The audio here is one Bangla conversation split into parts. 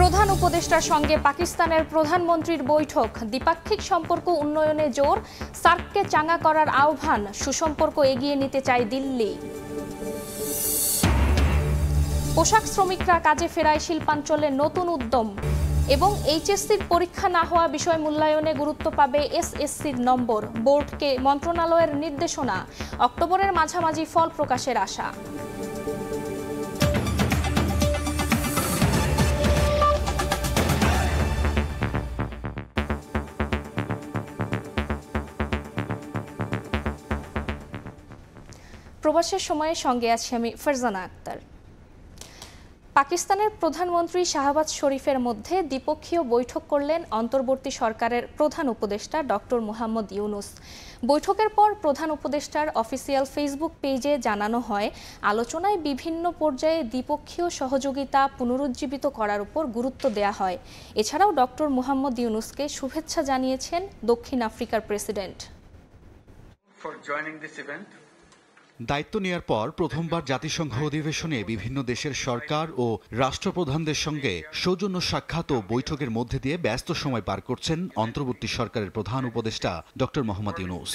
প্রধান উপদেষ্টার সঙ্গে পাকিস্তানের প্রধানমন্ত্রীর বৈঠক, দ্বিপাক্ষিক সম্পর্ক উন্নয়নে জোর, সার্ককে চাঙ্গা করার আহ্বান, সুসম্পর্ক এগিয়ে নিতে চায় দিল্লি। পোশাক শ্রমিকরা কাজে ফেরায় শিল্পাঞ্চলে নতুন উদ্যম এবং এইচএসসির পরীক্ষা না হওয়া বিষয় মূল্যায়নে গুরুত্ব পাবে এসএসসির নম্বর, বোর্ডকে মন্ত্রণালয়ের নির্দেশনা, অক্টোবরের মাঝামাঝি ফল প্রকাশের আশা। প্রবাসের সময়ের সঙ্গে আছি আমি ফারজানা আক্তার। পাকিস্তানের প্রধানমন্ত্রী শাহবাজ শরীফের মধ্যে দ্বিপক্ষীয় বৈঠক করলেন অন্তর্বর্তী সরকারের প্রধান উপদেষ্টা ডক্টর মোহাম্মদ ইউনুস। বৈঠকের পর প্রধান উপদেষ্টার অফিসিয়াল ফেসবুক পেজে জানানো হয়, আলোচনায় বিভিন্ন পর্যায়ে দ্বিপক্ষীয় সহযোগিতা পুনরুজ্জীবিত করার উপর গুরুত্ব দেয়া হয়। এছাড়াও ডক্টর মোহাম্মদ ইউনুসকে শুভেচ্ছা জানিয়েছেন দক্ষিণ আফ্রিকার প্রেসিডেন্ট। দায়িত্ব নেয়ার পর প্রথমবার জাতিসংঘ অধিবেশনে বিভিন্ন দেশের সরকার ও রাষ্ট্রপ্রধানদের সঙ্গে সৌজন্য সাক্ষাৎ ও বৈঠকের মধ্যে দিয়ে ব্যস্ত সময় পার করছেন অন্তর্বর্তী সরকারের প্রধান উপদেষ্টা ডক্টর মোহাম্মদ ইউনুস।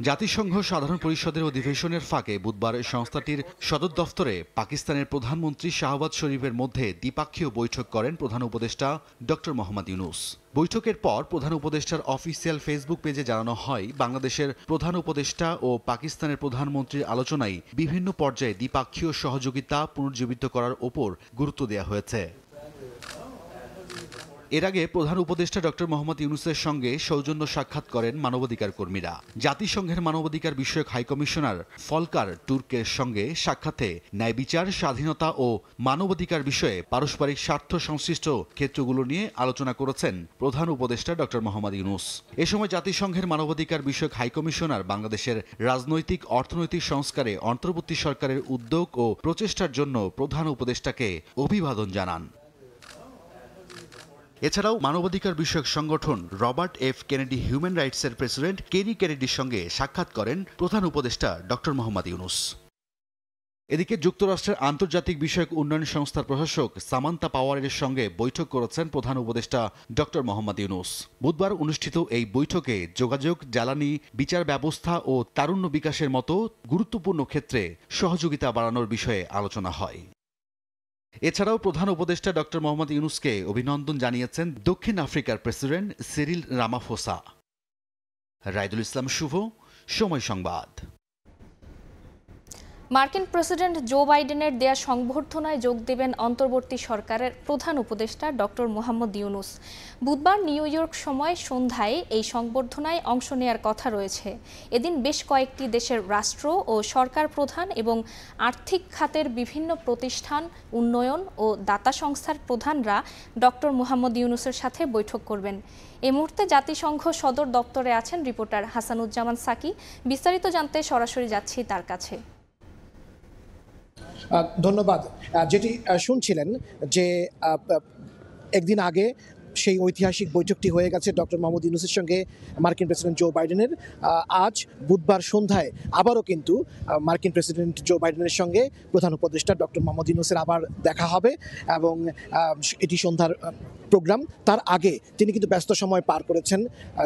জাতিসংঘ সাধারণ পরিষদের অধিবেশনের ফাঁকে বুধবার সংস্থাটির সদর দফতরে পাকিস্তানের প্রধানমন্ত্রী শাহবাজ শরীফের মধ্যে দ্বিপাক্ষীয় বৈঠক করেন প্রধান উপদেষ্টা ডক্টর মোহাম্মদ ইউনুস। বৈঠকের পর প্রধান উপদেষ্টার অফিসিয়াল ফেসবুক পেজে জানানো হয়, বাংলাদেশের প্রধান উপদেষ্টা ও পাকিস্তানের প্রধানমন্ত্রীর আলোচনায় বিভিন্ন পর্যায়ে দ্বিপাক্ষীয় সহযোগিতা পুনর্জীবিত করার ওপর গুরুত্ব দেওয়া হয়েছে। এর আগে প্রধান উপদেষ্টা ডক্টর মোহাম্মদ ইউনুসের সঙ্গে সৌজন্য সাক্ষাৎ করেন মানবাধিকার কর্মীরা। জাতিসংঘের মানবাধিকার বিষয়ক হাইকমিশনার ফলকার টুর্কের সঙ্গে সাক্ষাতে ন্যায় বিচার, স্বাধীনতা ও মানবাধিকার বিষয়ে পারস্পরিক স্বার্থ সংশ্লিষ্ট ক্ষেত্রগুলো নিয়ে আলোচনা করেছেন প্রধান উপদেষ্টা ডক্টর মোহাম্মদ ইউনুস। এ সময় জাতিসংঘের মানবাধিকার বিষয়ক হাইকমিশনার বাংলাদেশের রাজনৈতিক অর্থনৈতিক সংস্কারে অন্তর্বর্তী সরকারের উদ্যোগ ও প্রচেষ্টার জন্য প্রধান উপদেষ্টাকে অভিবাদন জানান। এছাড়াও মানবাধিকার বিষয়ক সংগঠন রবার্ট এফ কেনেডি হিউম্যান রাইটসের প্রেসিডেন্ট কেরি কেনেডির সঙ্গে সাক্ষাৎ করেন প্রধান উপদেষ্টা ডক্টর মোহাম্মদ ইউনুস। এদিকে যুক্তরাষ্ট্রের আন্তর্জাতিক বিষয়ক উন্নয়ন সংস্থার প্রশাসক সামান্তা পাওয়ারের সঙ্গে বৈঠক করেছেন প্রধান উপদেষ্টা ডক্টর মোহাম্মদ ইউনুস। বুধবার অনুষ্ঠিত এই বৈঠকে যোগাযোগ, জ্বালানি, বিচার ব্যবস্থা ও তারুণ্য বিকাশের মতো গুরুত্বপূর্ণ ক্ষেত্রে সহযোগিতা বাড়ানোর বিষয়ে আলোচনা হয়। এছাড়াও প্রধান উপদেষ্টা ডক্টর মোহাম্মদ ইউনুসকে অভিনন্দন জানিয়েছেন দক্ষিণ আফ্রিকার প্রেসিডেন্ট সিরিল রামাফোসা। রাইদুল ইসলাম শুভ, সময় সংবাদ। মার্কিন প্রেসিডেন্ট জো বাইডেনের দেয়া সংবর্ধনায় যোগ দেবেন অন্তর্বর্তী সরকারের প্রধান উপদেষ্টা ডক্টর মোহাম্মদ ইউনুস। বুধবার নিউ ইয়র্ক সময় সন্ধ্যায় এই সংবর্ধনায় অংশ নেয়ার কথা রয়েছে। এদিন বেশ কয়েকটি দেশের রাষ্ট্র ও সরকার প্রধান এবং আর্থিক খাতের বিভিন্ন প্রতিষ্ঠান, উন্নয়ন ও দাতা সংস্থার প্রধানরা ডক্টর মোহাম্মদ ইউনুসের সাথে বৈঠক করবেন। এই মুহূর্তে জাতিসংঘ সদর দপ্তরে আছেন রিপোর্টার হাসানুজ্জামান সাকি। বিস্তারিত জানতে সরাসরি যাচ্ছি তার কাছে। ধন্যবাদ। যেটি শুনছিলেন যে একদিন আগে সেই ঐতিহাসিক বৈঠকটি হয়ে গেছে ডক্টর মোহাম্মদ ইউনুসের সঙ্গে মার্কিন প্রেসিডেন্ট জো বাইডেনের। আজ বুধবার সন্ধ্যায় আবারও কিন্তু মার্কিন প্রেসিডেন্ট জো বাইডেনের সঙ্গে প্রধান উপদেষ্টা ডক্টর মোহাম্মদ ইউনুসের আবার দেখা হবে এবং এটি সন্ধ্যার প্রোগ্রাম। তার আগে তিনি কিন্তু ব্যস্ত সময় পার করেছেন,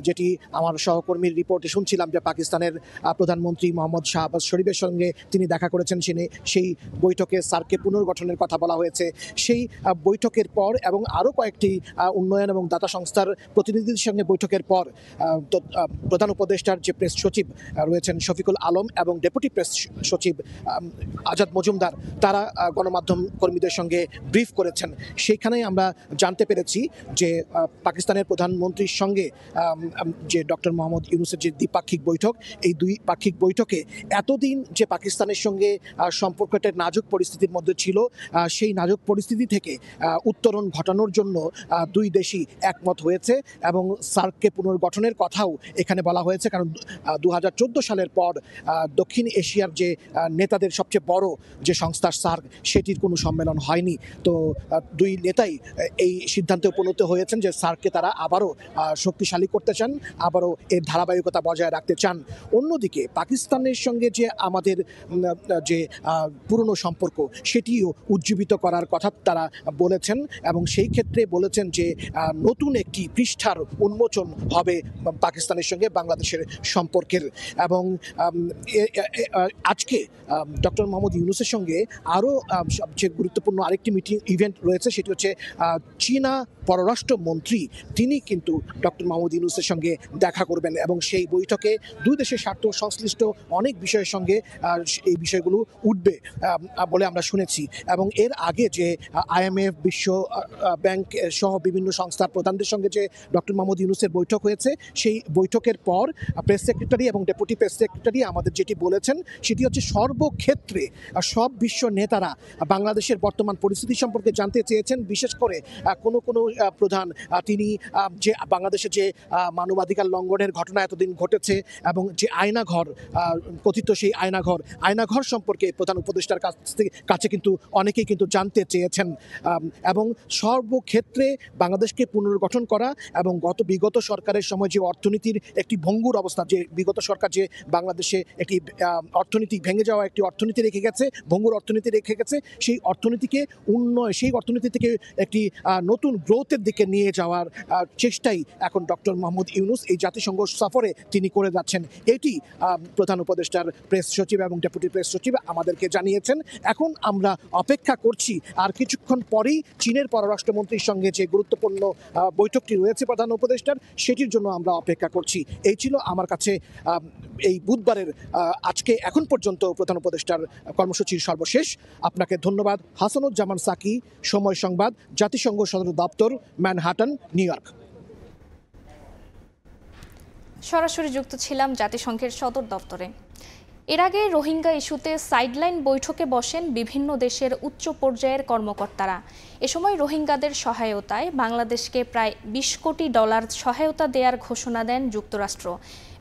যেটি আমার সহকর্মীর রিপোর্টে শুনছিলাম যে পাকিস্তানের প্রধানমন্ত্রী মোহাম্মদ শাহবাজ শরীফের সঙ্গে তিনি দেখা করেছেন। সেই বৈঠকে সার্ককে পুনর্গঠনের কথা বলা হয়েছে। সেই বৈঠকের পর এবং আরও কয়েকটি উন্নয়ন এবং দাতা সংস্থার প্রতিনিধিদের সঙ্গে বৈঠকের পর প্রধান উপদেষ্টার যে প্রেস সচিব রয়েছেন শফিকুল আলম এবং ডেপুটি প্রেস সচিব আজাদ মজুমদার, তারা গণমাধ্যম কর্মীদের সঙ্গে ব্রিফ করেছেন। সেইখানে আমরা জানতে পেরেছি যে পাকিস্তানের প্রধানমন্ত্রীর সঙ্গে যে ডক্টর মোহাম্মদ ইউনুসের যে দ্বিপাক্ষিক বৈঠক, এই দুই পাক্ষিক বৈঠকে এতদিন যে পাকিস্তানের সঙ্গে সম্পর্কটা নাজুক পরিস্থিতির মধ্যে ছিল, সেই নাজুক পরিস্থিতি থেকে উত্তরণ ঘটানোর জন্য দুই দেশই একমত হয়েছে এবং সার্ককে পুনর্গঠনের কথাও এখানে বলা হয়েছে। কারণ 2014 সালের পর দক্ষিণ এশিয়ার যে নেতাদের সবচেয়ে বড় যে সংস্থা সার্ক, সেটির কোনো সম্মেলন হয়নি। তো দুই নেতাই এই সিদ্ধান্ত সিদ্ধান্তে উপনীত হয়েছেন যে সার্ককে তারা আবারও শক্তিশালী করতে চান, আবারও এর ধারাবাহিকতা বজায় রাখতে চান। অন্যদিকে পাকিস্তানের সঙ্গে যে আমাদের যে পুরনো সম্পর্ক সেটিও উজ্জীবিত করার কথা তারা বলেছেন এবং সেই ক্ষেত্রে বলেছেন যে নতুন একটি পৃষ্ঠার উন্মোচন হবে পাকিস্তানের সঙ্গে বাংলাদেশের সম্পর্কের। এবং আজকে ডক্টর মোহাম্মদ ইউনূসের সঙ্গে আরও সবচেয়ে গুরুত্বপূর্ণ আরেকটি ইভেন্ট রয়েছে, সেটি হচ্ছে চীনা পররাষ্ট্রমন্ত্রী তিনি কিন্তু ডক্টর মোহাম্মদ ইউনূসের সঙ্গে দেখা করবেন এবং সেই বৈঠকে দুই দেশের স্বার্থ সংশ্লিষ্ট অনেক বিষয়ের সঙ্গে এই বিষয়গুলো উঠবে বলে আমরা শুনেছি। এবং এর আগে যে IMF, বিশ্ব ব্যাংক সহ বিভিন্ন সংস্থার প্রধানদের সঙ্গে যে ডক্টর মোহাম্মদ ইউনূসের বৈঠক হয়েছে, সেই বৈঠকের পর প্রেস সেক্রেটারি এবং ডেপুটি প্রেস সেক্রেটারি আমাদের যেটি বলেছেন সেটি হচ্ছে সর্বক্ষেত্রে সব বিশ্ব নেতারা বাংলাদেশের বর্তমান পরিস্থিতি সম্পর্কে জানতে চেয়েছেন। বিশেষ করে কোনো প্রধান তিনি যে বাংলাদেশে যে মানবাধিকার লঙ্ঘনের ঘটনা এতদিন ঘটেছে এবং যে আয়নাঘর কথিত সেই আয়নাঘর সম্পর্কে প্রধান উপদেষ্টার কাছে কিন্তু অনেকেই কিন্তু জানতে চেয়েছেন। এবং সর্বক্ষেত্রে বাংলাদেশকে পুনর্গঠন করা এবং বিগত সরকারের সময় যে অর্থনীতির একটি ভঙ্গুর অবস্থা, যে বিগত সরকার যে বাংলাদেশে একটি অর্থনীতি ভেঙে যাওয়া একটি অর্থনীতি রেখে গেছে, ভঙ্গুর অর্থনীতি রেখে গেছে, সেই অর্থনীতিকে সেই অর্থনীতি থেকে একটি নতুন গ্রোথের দিকে নিয়ে যাওয়ার চেষ্টাই এখন ডক্টর মোহাম্মদ ইউনূস এই জাতিসংঘ সফরে তিনি করে যাচ্ছেন। এটি প্রধান উপদেষ্টার প্রেস সচিব এবং ডেপুটি প্রেস সচিব আমাদেরকে জানিয়েছেন। এখন আমরা অপেক্ষা করছি আর কিছুক্ষণ পরেই চীনের পররাষ্ট্রমন্ত্রীর সঙ্গে যে গুরুত্বপূর্ণ বৈঠকটি রয়েছে প্রধান উপদেষ্টার, সেটির জন্য আমরা অপেক্ষা করছি। এই ছিল আমার কাছে এই বুধবারের আজকে এখন পর্যন্ত প্রধান উপদেষ্টার কর্মসূচির সর্বশেষ। আপনাকে ধন্যবাদ। হাসানুজ্জামান সাকি, সময় সংবাদ, জাতিসংঘ সদর দপ্তর, ম্যানহাটন, নিউ ইয়র্ক। সরাসরি যুক্ত ছিলাম জাতিসংঘের সদর দপ্তরে। এর আগে রোহিঙ্গা ইস্যুতে সাইডলাইন বৈঠকে বসেন বিভিন্ন দেশের উচ্চ পর্যায়ের কর্মকর্তারা। এ সময় রোহিঙ্গাদের সহায়তায় বাংলাদেশকে প্রায় $20 কোটি সহায়তা দেওয়ার ঘোষণা দেন যুক্তরাষ্ট্র।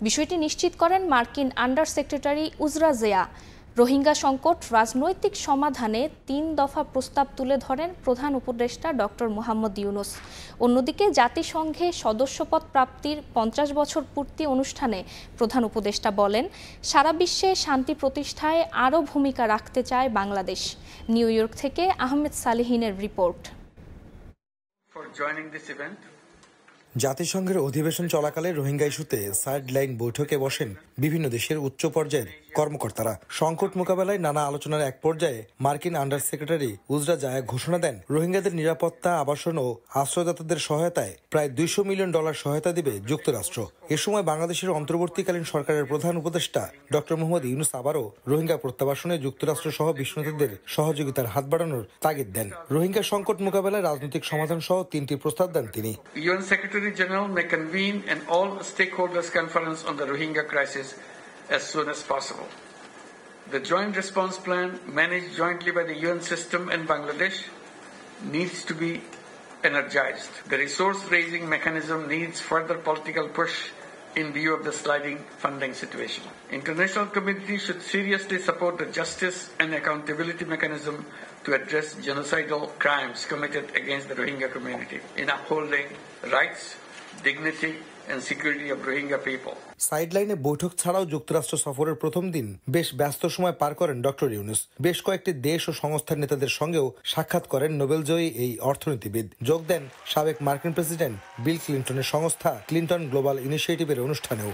বিষয়টি নিশ্চিত করেন মার্কিন আন্ডার সেক্রেটারি উজরা জেয়া। রোহিঙ্গা সংকট রাজনৈতিক সমাধানে 3 দফা প্রস্তাব তুলে ধরেন প্রধান উপদেষ্টা ডক্টর মোহাম্মদ ইউনূস। অন্যদিকে জাতিসংঘে সদস্যপদ প্রাপ্তির 50 বছর পূর্তি অনুষ্ঠানে প্রধান উপদেষ্টা বলেন, সারা বিশ্বে শান্তি প্রতিষ্ঠায় আরও ভূমিকা রাখতে চায় বাংলাদেশ। নিউ ইয়র্ক থেকে আহমেদ সালেহিনের রিপোর্ট। জাতিসংঘের অধিবেশন চলাকালে রোহিঙ্গা ইস্যুতে সাইডলাইন বৈঠকে বসেন বিভিন্ন দেশের উচ্চ পর্যায়ের কর্মকর্তারা। সংকট মোকাবেলায় নানা আলোচনার এক পর্যায়ে মার্কিন আন্ডার সেক্রেটারি উজরা জায়া ঘোষণা দেন, রোহিঙ্গাদের নিরাপত্তা, আবাসন ও আশ্রয়দাতাদের সহায়তায় প্রায় $200 মিলিয়ন সহায়তা দিবে যুক্তরাষ্ট্র। এ সময় বাংলাদেশের অন্তর্বর্তীকালীন সরকারের প্রধান উপদেষ্টা ডক্টর মোহাম্মদ ইউনূস আবারও রোহিঙ্গা প্রত্যাবাসনে যুক্তরাষ্ট্র সহ বিশ্ব নেতাদের সহযোগিতার হাত বাড়ানোর তাগিদ দেন। রোহিঙ্গা সংকট মোকাবেলায় রাজনৈতিক সমাধান সহ 3টি প্রস্তাব দেন তিনি। UN Secretary General may convene an all stakeholders conference on the Rohingya crisis as soon as possible. The joint response plan managed jointly by the UN system and Bangladesh needs to be energized. The resource raising mechanism needs further political push in view of the sliding funding situation. International community should seriously support the justice and accountability mechanism to address genocidal crimes committed against the Rohingya community in upholding rights, dignity and security of Rohingya people. সাইডলাইনে বৈঠক ছাড়াও যুক্তরাষ্ট্র সফরের প্রথম দিন বেশ ব্যস্ত সময় পার করেন ডক্টর ইউনূস। বেশ কয়েকটি দেশ ও সংস্থার নেতাদের সঙ্গেও সাক্ষাৎ করেন নোবেলজয়ী এই অর্থনীতিবিদ। যোগ দেন সাবেক মার্কিন প্রেসিডেন্ট বিল ক্লিন্টনের সংস্থা ক্লিন্টন গ্লোবাল ইনিশিয়েটিভের অনুষ্ঠানেও।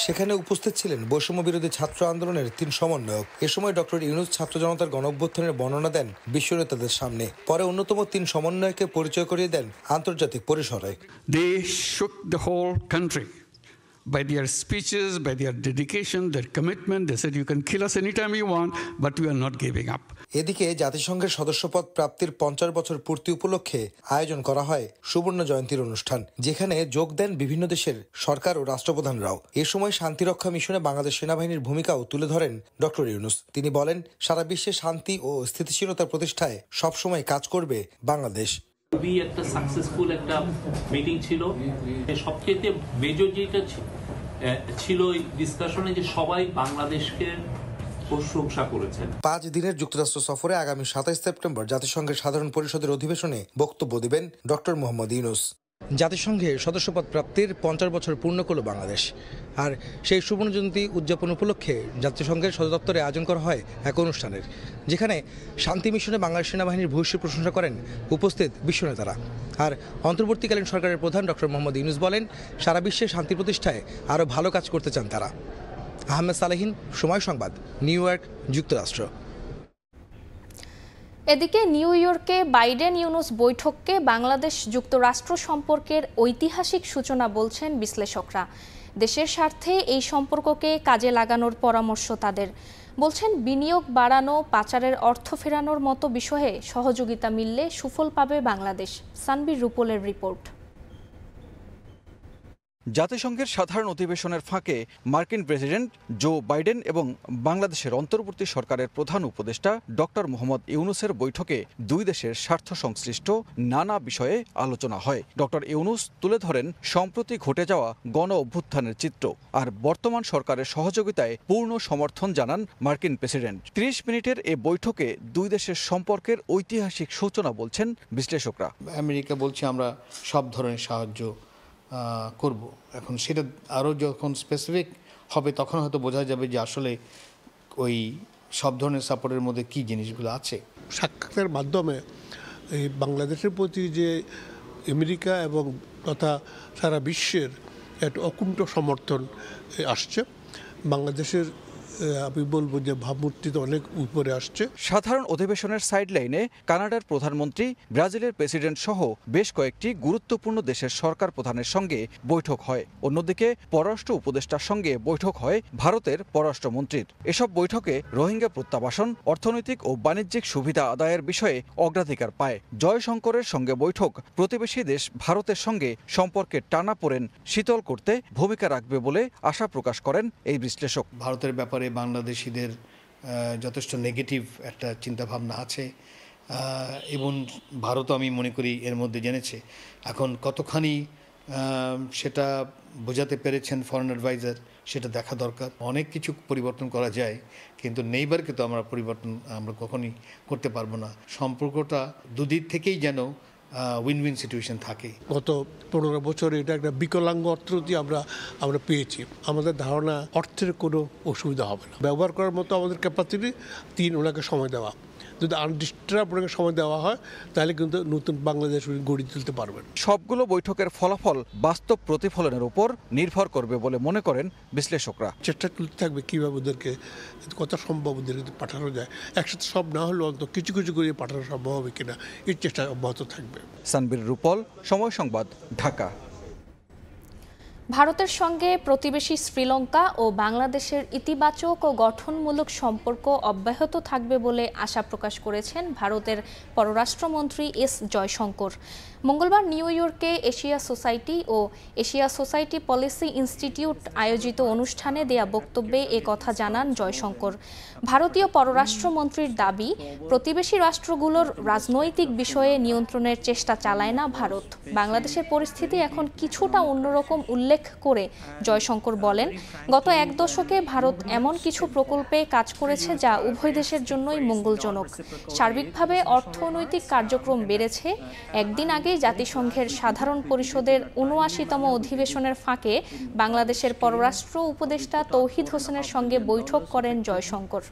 সেখানে উপস্থিত ছিলেন বৈষম্য বিরোধী ছাত্র আন্দোলনের 3 সমন্বয়ক। এ সময় ডক্টর ইউনূস ছাত্র জনতার গণঅভ্যুত্থানের বর্ণনা দেন বিশ্ব নেতাদের সামনে। পরে অন্যতম 3 সমন্বয়কে পরিচয় করিয়ে দেন আন্তর্জাতিক পরিসরে। They shook the whole country by their speeches, by their dedication, their commitment. They said, you can kill us anytime you want, but we are not giving up. এদিকে জাতিসংঘের সদস্যপদ প্রাপ্তির 50 বছর পূর্তি উপলক্ষে আয়োজন করা হয় সুবর্ণ জয়ন্তীর অনুষ্ঠান, যেখানে যোগ দেন বিভিন্ন দেশের সরকার ও রাষ্ট্রপ্রধানরাও। এ সময় শান্তিরক্ষা মিশনে বাংলাদেশ সেনাবাহিনীর ভূমিকাও তুলে ধরেন ডক্টর ইউনূস। তিনি বলেন, সারা বিশ্বে শান্তি ও স্থিতিশীলতা প্রতিষ্ঠায় সবসময় কাজ করবে বাংলাদেশ। খুবই একটা সাকসেসফুল একটা মিটিং ছিল। সবচেয়ে মেজর যেটা ছিল এই ডিসকাশনে, যে সবাই বাংলাদেশকে প্রশংসা করেছেন। 5 দিনের যুক্তরাষ্ট্র সফরে আগামী 27 সেপ্টেম্বর জাতিসংঘের সাধারণ পরিষদের অধিবেশনে বক্তব্য দেবেন ডক্টর মোহাম্মদ ইউনূস। জাতিসংঘে সদস্যপদ প্রাপ্তির 50 বছর পূর্ণ করল বাংলাদেশ, আর সেই সুবর্ণজয়ন্তী উদযাপন উপলক্ষে জাতিসংঘের সদর দপ্তরে আয়োজন করা হয় এক অনুষ্ঠানের, যেখানে শান্তি মিশনে বাংলাদেশ সেনাবাহিনীর ভূয়সী প্রশংসা করেন উপস্থিত বিশ্বনেতারা। আর অন্তর্বর্তীকালীন সরকারের প্রধান ডক্টর মোহাম্মদ ইউনূস বলেন, সারা বিশ্বে শান্তি প্রতিষ্ঠায় আরও ভালো কাজ করতে চান তারা। আহমেদ সালেহীন, সময় সংবাদ, নিউ ইয়র্ক, যুক্তরাষ্ট্র। এদিকে নিউ ইয়র্কে বাইডেন ইউনূস বৈঠককে বাংলাদেশ যুক্তরাষ্ট্র সম্পর্কের ঐতিহাসিক সূচনা বলছেন বিশ্লেষকরা। দেশের স্বার্থে এই সম্পর্ককে কাজে লাগানোর পরামর্শ তাদের। বলছেন, বিনিয়োগ বাড়ানো, পাচারের অর্থ ফেরানোর মতো বিষয়ে সহযোগিতা মিললে সুফল পাবে বাংলাদেশ। সানবীর রুপলের রিপোর্ট। জাতিসংঘের সাধারণ অধিবেশনের ফাঁকে মার্কিন প্রেসিডেন্ট জো বাইডেন এবং বাংলাদেশের অন্তর্বর্তী সরকারের প্রধান উপদেষ্টা ডক্টর মোহাম্মদ ইউনূসের বৈঠকে দুই দেশের স্বার্থ সংশ্লিষ্ট নানা বিষয়ে আলোচনা হয়। ডক্টর ইউনূস তুলে ধরেন সম্প্রতি ঘটে যাওয়া গণ অভ্যুত্থানের চিত্র, আর বর্তমান সরকারের সহযোগিতায় পূর্ণ সমর্থন জানান মার্কিন প্রেসিডেন্ট। 30 মিনিটের এ বৈঠকে দুই দেশের সম্পর্কের ঐতিহাসিক সূচনা বলছেন বিশ্লেষকরা। আমেরিকা বলছে আমরা সব ধরনের সাহায্য করব। এখন সেটা আরও যখন স্পেসিফিক হবে তখন হয়তো বোঝা যাবে যে আসলে ওই সব ধরনের সাপোর্টের মধ্যে কী জিনিসগুলো আছে। সাক্ষাতের মাধ্যমে এই বাংলাদেশের প্রতি যে আমেরিকা এবং তথা সারা বিশ্বের একটা অকুণ্ঠ সমর্থন আসছে, বাংলাদেশের আমি বলবো যে ভাবমূর্তি তো অনেক উপরে আসছে। সাধারণ অধিবেশনের সাইডলাইনে কানাডার প্রধানমন্ত্রী, ব্রাজিলের প্রেসিডেন্ট সহ বেশ কয়েকটি গুরুত্বপূর্ণ দেশের সরকার প্রধানের সঙ্গে বৈঠক হয়। অন্যদিকে পররাষ্ট্র উপদেষ্টার সঙ্গে বৈঠক হয় ভারতের পররাষ্ট্রমন্ত্রীর। এসব বৈঠকে রোহিঙ্গা প্রত্যাবাসন, অর্থনৈতিক ও বাণিজ্যিক সুবিধা আদায়ের বিষয়ে অগ্রাধিকার পায়। জয়শঙ্করের সঙ্গে বৈঠক প্রতিবেশী দেশ ভারতের সঙ্গে সম্পর্কের টানাপোড়েন শীতল করতে ভূমিকা রাখবে বলে আশা প্রকাশ করেন এই বিশ্লেষক। ভারতের ব্যাপারে বাংলাদেশিদের যথেষ্ট নেগেটিভ একটা চিন্তাভাবনা আছে এবং ভারতও আমি মনে করি এর মধ্যে জেনেছে। এখন কতখানি সেটা বোঝাতে পেরেছেন ফরেন অ্যাডভাইজার, সেটা দেখা দরকার। অনেক কিছু পরিবর্তন করা যায়, কিন্তু নেইবারকে তো আমরা কখনই করতে পারবো না। সম্পর্কটা দুদিক থেকেই যেন উইন উইন সিচুয়েশন থাকে। গত 15 বছরে এটা একটা বিকলাঙ্গ অর্থনীতি আমরা পেয়েছি। আমাদের ধারণা অর্থের কোনো অসুবিধা হবে না, ব্যবহার করার মতো আমাদের ক্যাপাসিটি। 3, ওনাকে সময় দেওয়া, যদি আনডিস্টার্ব ওনাকে সময় দেওয়া হয় তাহলে কিন্তু নতুন বাংলাদেশ গড়ে তুলতে পারবেন। সবগুলো বৈঠকের ফলাফল বাস্তব প্রতিফলনের উপর নির্ভর করবে বলে মনে করেন বিশ্লেষকরা। চেষ্টা করতে থাকবে কীভাবে ওদেরকে কত সম্ভব ওদেরকে পাঠানো যায়। একসাথে সব না হলেও অন্তত কিছু কিছু করে পাঠানো সম্ভব হবে কিনা এর চেষ্টা অব্যাহত থাকবে। সানবীর রুপল, সময় সংবাদ, ঢাকা। ভারতের সঙ্গে প্রতিবেশী শ্রীলঙ্কা ও বাংলাদেশের ইতিবাচক ও গঠনমূলক সম্পর্ক অব্যাহত থাকবে বলে আশা প্রকাশ করেছেন ভারতের পররাষ্ট্রমন্ত্রী এস জয়শঙ্কর। মঙ্গলবার নিউ ইয়র্কে এশিয়া সোসাইটি ও এশিয়া সোসাইটি পলিসি ইনস্টিটিউট আয়োজিত অনুষ্ঠানে দেয়া বক্তব্যে এ কথা জানান জয়শঙ্কর। ভারতীয় পররাষ্ট্রমন্ত্রীর দাবি, প্রতিবেশী রাষ্ট্রগুলোর রাজনৈতিক বিষয়ে নিয়ন্ত্রণের চেষ্টা চালায় না ভারত। বাংলাদেশের পরিস্থিতি এখন কিছুটা অন্যরকম উল্লেখ করে জয়শঙ্কর বলেন, গত 1 দশকে ভারত এমন কিছু প্রকল্পে কাজ করেছে যা উভয় দেশের জন্যই মঙ্গলজনক। সার্বিকভাবে অর্থনৈতিক কার্যক্রম বেড়েছে। একদিন আগে জাতিসংঘের সাধারণ পরিষদের ৭৯তম অধিবেশনের ফাঁকে বাংলাদেশের পররাষ্ট্র উপদেষ্টা তৌহিদ হোসেনের সঙ্গে বৈঠক করেন জয়শঙ্কর।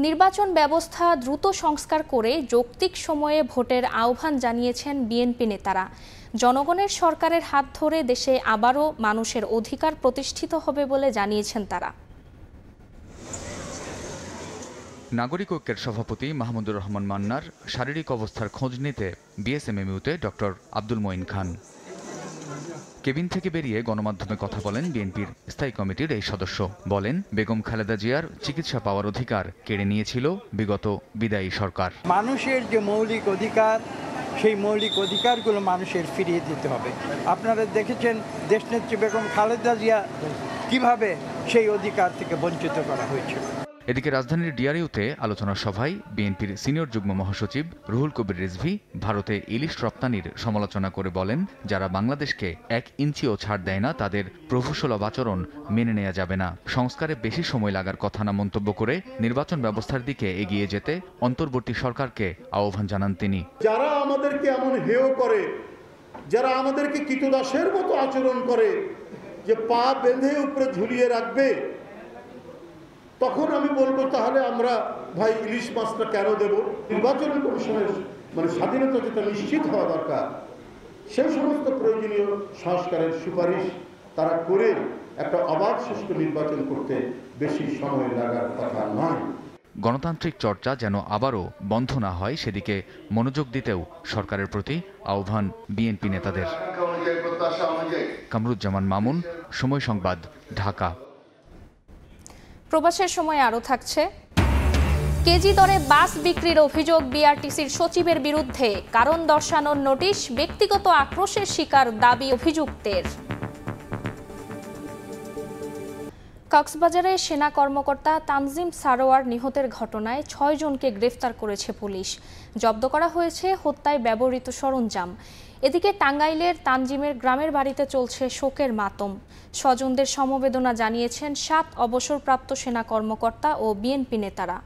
নির্বাচন ব্যবস্থা দ্রুত সংস্কার করে যৌক্তিক সময়ে ভোটের আহ্বান জানিয়েছেন বিএনপি নেতারা। জনগণের সরকারের হাত ধরে দেশে আবারও মানুষের অধিকার প্রতিষ্ঠিত হবে বলে জানিয়েছেন তারা। নাগরিক ঐক্যের সভাপতি মাহমুদুর রহমান মান্নার শারীরিক অবস্থার খোঁজ নিতে বিএসএমএমইউতে ডক্টর আব্দুল মঈন খান। কেবিন থেকে বেরিয়ে গণমাধ্যমে কথা বলেন বিএনপির স্থায়ী কমিটির এই সদস্য। বলেন, বেগম খালেদা জিয়ার চিকিৎসা পাওয়ার অধিকার কেড়ে নিয়েছিল বিগত বিদায়ী সরকার। মানুষের যে মৌলিক অধিকার, সেই মৌলিক অধিকারগুলো মানুষের ফিরিয়ে দিতে হবে। আপনারা দেখেছেন দেশনেত্রী বেগম খালেদা জিয়া কিভাবে সেই অধিকার থেকে বঞ্চিত করা হয়েছিল। এদিকে রাজধানীর ডিআরইউতে আলোচনা সভায় বিএনপির সিনিয়র যুগ্ম মহাসচিব রুহুল কবির রিজভী ভারতে ইলিশ রপ্তানির সমালোচনা করে বলেন, যারা বাংলাদেশকে 1 ইঞ্চিও ছাড় দেয় না তাদের প্রভুসুলভ আচরণ মেনে নেওয়া যাবে না। সংস্কারে বেশি সময় লাগার কথা না মন্তব্য করে নির্বাচন ব্যবস্থার দিকে এগিয়ে যেতে অন্তর্বর্তী সরকারকে আহ্বান জানান তিনি। যারা আমাদেরকে এমন হেয় করে, যারা আমাদেরকে কীটদাসের মতো আচরণ করে, যে পা বেঁধে উপরে ঝুলিয়ে রাখবে, তখন আমি বলবো তাহলে আমরা ভাই ইলিশ মাছটা কেন দেব? নির্বাচন কমিশনের স্বাধীনতা যেটা নিশ্চিত হওয়া দরকার, সেই সমস্ত প্রয়োজনীয় সংস্কারের সুপারিশ তারা করে একটা অবাধ সুষ্ঠু নির্বাচন করতে বেশি সময় লাগার কথা নয়। গণতান্ত্রিক চর্চা যেন আবারও বন্ধ না হয় সেদিকে মনোযোগ দিতেও সরকারের প্রতি আহ্বান বিএনপি নেতাদের। কামরুজ্জামান মামুন, সময় সংবাদ, ঢাকা। প্রবাসের সময় আরও থাকছে, কেজি দরে বাস বিক্রির অভিযোগ বিআরটিসির সচিবের বিরুদ্ধে, কারণ দর্শানোর নোটিশ, ব্যক্তিগত আক্রোশের শিকার দাবি অভিযুক্তের। কক্সবাজারে সেনা কর্মকর্তা তানজিম সারোয়ার নিহতের ঘটনায় 6 জনকে গ্রেফতার করেছে পুলিশ। জব্দ করা হয়েছে হত্যায় ব্যবহৃত সরঞ্জাম। এদিকে টাঙ্গাইলের তানজিমের গ্রামের বাড়িতে চলছে শোকের মাতম। স্বজনদের সমবেদনা জানিয়েছেন 7 অবসরপ্রাপ্ত সেনা কর্মকর্তা ও বিএনপি নেতারা।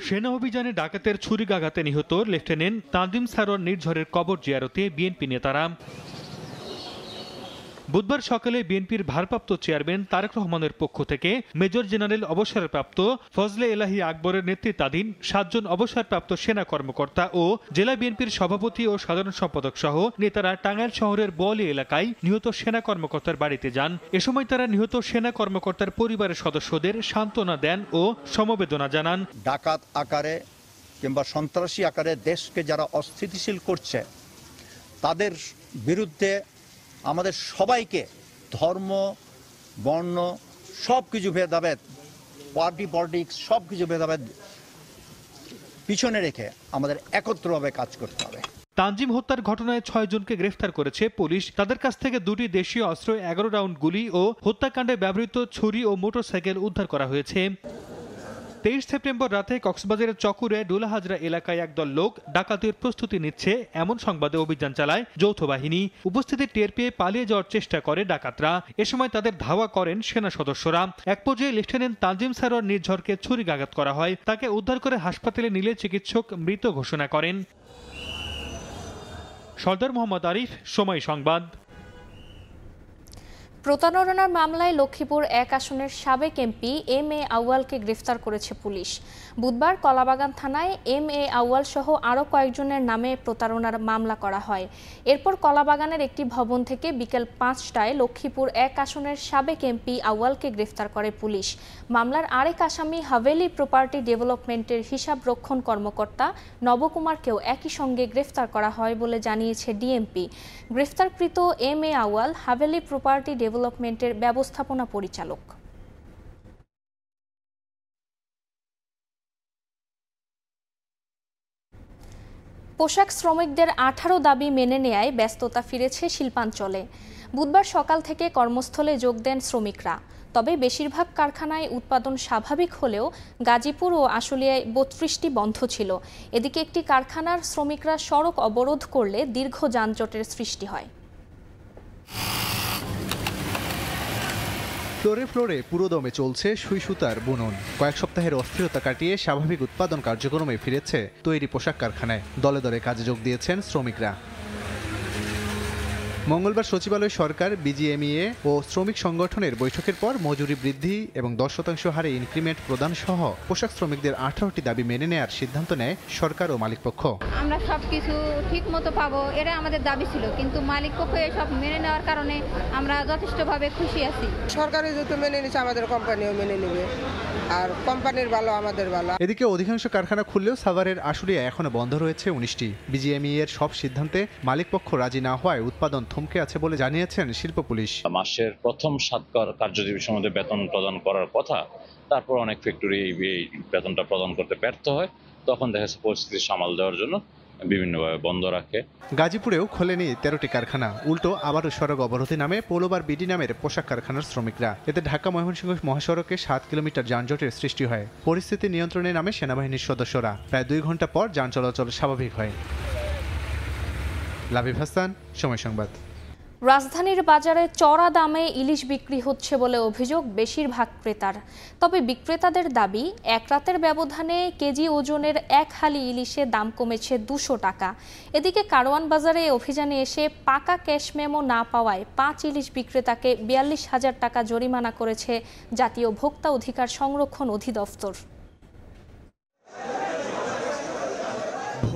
সেনা অভিযানে ডাকাতের ছুরিকাঘাতে নিহত লেফটেন্যান্ট তানজিম সারোয়ার নির্ঝরের কবর জিয়ারতে বিএনপি নেতারা। বুধবার সকালে বিএনপির ভারপ্রাপ্ত চেয়ারম্যান তারেক রহমানের পক্ষ থেকে মেজর জেনারেল অবসরপ্রাপ্ত ফজলে এলাহি আকবরের নেতৃত্বাধীন 7 জন অবসরপ্রাপ্ত সেনা কর্মকর্তা ও জেলা বিএনপির সভাপতি ও সাধারণ সম্পাদক সহ নেতারা টাঙ্গাইল শহরের বোয়ালি এলাকায় নিহত সেনা কর্মকর্তার বাড়িতে যান। এ সময় তারা নিহত সেনা কর্মকর্তার পরিবারের সদস্যদের সান্ত্বনা দেন ও সমবেদনা জানান। ডাকাত আকারে কিংবা সন্ত্রাসী আকারে দেশকে যারা অস্থিতিশীল করছে তাদের বিরুদ্ধে আমাদের সবাইকে ধর্ম, বর্ণ সব কিছু ভেদাভেদ, পার্টি পলিটিক্স সব কিছু ভেদাভেদ পিছনে রেখে আমাদের একত্রভাবে কাজ করতে হবে। তানজিম হত্যার ঘটনায় 6 জনকে গ্রেফতার করেছে পুলিশ। তাদের কাছ থেকে 2টি দেশীয় অস্ত্র, 11 রাউন্ড গুলি ও হত্যাকাণ্ডে ব্যবহৃত ছুরি ও মোটরসাইকেল উদ্ধার করা হয়েছে। 23 সেপ্টেম্বর রাতে কক্সবাজারের চকুরে ডুলাহাজরা এলাকায় একদল লোক ডাকাতির প্রস্তুতি নিচ্ছে এমন সংবাদে অভিযান চালায় যৌথ বাহিনী। উপস্থিতি টের পেয়ে পালিয়ে যাওয়ার চেষ্টা করে ডাকাতরা। এ সময় তাদের ধাওয়া করেন সেনা সদস্যরা। এক পর্যায়ে লেফটেন্যান্ট তানজিম সারোয়ার নির্ঝরকে ছুরিকাঘাত করা হয়। তাকে উদ্ধার করে হাসপাতালে নিলে চিকিৎসক মৃত ঘোষণা করেন। সর্দার মোহাম্মদ আরিফ, সময় সংবাদ। প্রতারণার মামলায় লক্ষ্মীপুর 1 আসনের সাবেক এমপি এম.এ. আউয়ালকে গ্রেফতার করেছে পুলিশ। বুধবার কলাবাগান থানায় এম.এ. আউয়াল সহ আরও কয়েকজনের নামে প্রতারণার মামলা করা হয়। এরপর কলাবাগানের একটি ভবন থেকে বিকেল 5টায় লক্ষ্মীপুর 1 আসনের সাবেক এমপি আউয়ালকে গ্রেফতার করে পুলিশ। মামলার আরেক আসামি হাভেলি প্রপার্টি ডেভেলপমেন্টের হিসাব রক্ষণ কর্মকর্তা নবকুমারকেও একই সঙ্গে গ্রেফতার করা হয় বলে জানিয়েছে ডিএমপি। গ্রেফতারকৃত এম.এ. আউয়াল হাভেলি প্রপার্টি ডেভেলপমেন্টের ব্যবস্থাপনা পরিচালক। পোশাক শ্রমিকদের 18 দাবি মেনে নেয়ায় ব্যস্ততা ফিরেছে শিল্পাঞ্চলে। বুধবার সকাল থেকে কর্মস্থলে যোগ দেন শ্রমিকরা। তবে বেশিরভাগ কারখানায় উৎপাদন স্বাভাবিক হলেও গাজীপুর ও আশুলিয়ায় 32টি বন্ধ ছিল। এদিকে একটি কারখানার শ্রমিকরা সড়ক অবরোধ করলে দীর্ঘ যানজটের সৃষ্টি হয়। ফ্লোরে ফ্লোরে পুরোদমে চলছে সুই সুতার বুনন। কয়েক সপ্তাহের অস্থিরতা কাটিয়ে স্বাভাবিক উৎপাদন কার্যক্রমে ফিরেছে তৈরি পোশাক কারখানায়। দলে দলে কাজে যোগ দিয়েছেন শ্রমিকরা। মঙ্গলবার সচিবালয় সরকার, বিজিএমইএ ও শ্রমিক সংগঠনের বৈঠকের পর মজুরি বৃদ্ধি এবং 10% হারে ইনক্রিমেন্ট প্রদান সহ পোশাক শ্রমিকদের 18টি দাবি মেনে নেয়ার সিদ্ধান্ত নেয় সরকার ও মালিকপক্ষ। আমরা সবকিছু ঠিক মতো পাবো, এটা আমাদের দাবি ছিল, কিন্তু মালিকপক্ষ এসব মেনে নেওয়ার কারণে আমরা যথেষ্টভাবে খুশি আছি। সরকারি যেহেতু মেনে নিচ্ছে, আমাদের কোম্পানিও মেনে নেবে, আর কোম্পানির ভালো আমাদের ভালো। এদিকে অধিকাংশ কারখানা খুললেও সাভারের আশুলিয়া এখনো বন্ধ রয়েছে 19টি। বিজিএমইএ এর সব সিদ্ধান্তে মালিকপক্ষ রাজি না হওয়ায় উৎপাদন থমকে আছে বলে জানিয়েছেন শিল্প পুলিশ। মাসের প্রথম 7 কার্যদিবসের মধ্যে বেতন প্রদান করার কথা, তারপর অনেক ফ্যাক্টরি এই বেতনটা প্রদান করতে ব্যর্থ হয়। তখন দেখা যাচ্ছে পরিস্থিতি সামাল দেওয়ার জন্য বিভিন্নভাবে বন্ধ রাখে। গাজীপুরেও খোলেনি 13টি কারখানা, উল্টো আবারও সড়ক অবরোধে নামে পৌলবার বিডি নামের পোশাক কারখানার শ্রমিকরা। এতে ঢাকা ময়মনসিংহ মহাসড়কে 7 কিলোমিটার যানজটের সৃষ্টি হয়। পরিস্থিতি নিয়ন্ত্রণে নামে সেনাবাহিনীর সদস্যরা। প্রায় 2 ঘন্টা পর যান চলাচল স্বাভাবিক হয়। লাবিব হাসান, সময় সংবাদ। রাজধানীর বাজারে চড়া দামে ইলিশ বিক্রি হচ্ছে বলে অভিযোগ বেশিরভাগ ক্রেতার। তবে বিক্রেতাদের দাবি, এক রাতের ব্যবধানে কেজি ওজনের 1 হালি ইলিশে দাম কমেছে 200 টাকা। এদিকে কারওয়ান বাজারে অভিযানে এসে পাকা ক্যাশ মেমো না পাওয়ায় 5 ইলিশ বিক্রেতাকে 42,000 টাকা জরিমানা করেছে জাতীয় ভোক্তা অধিকার সংরক্ষণ অধিদপ্তর।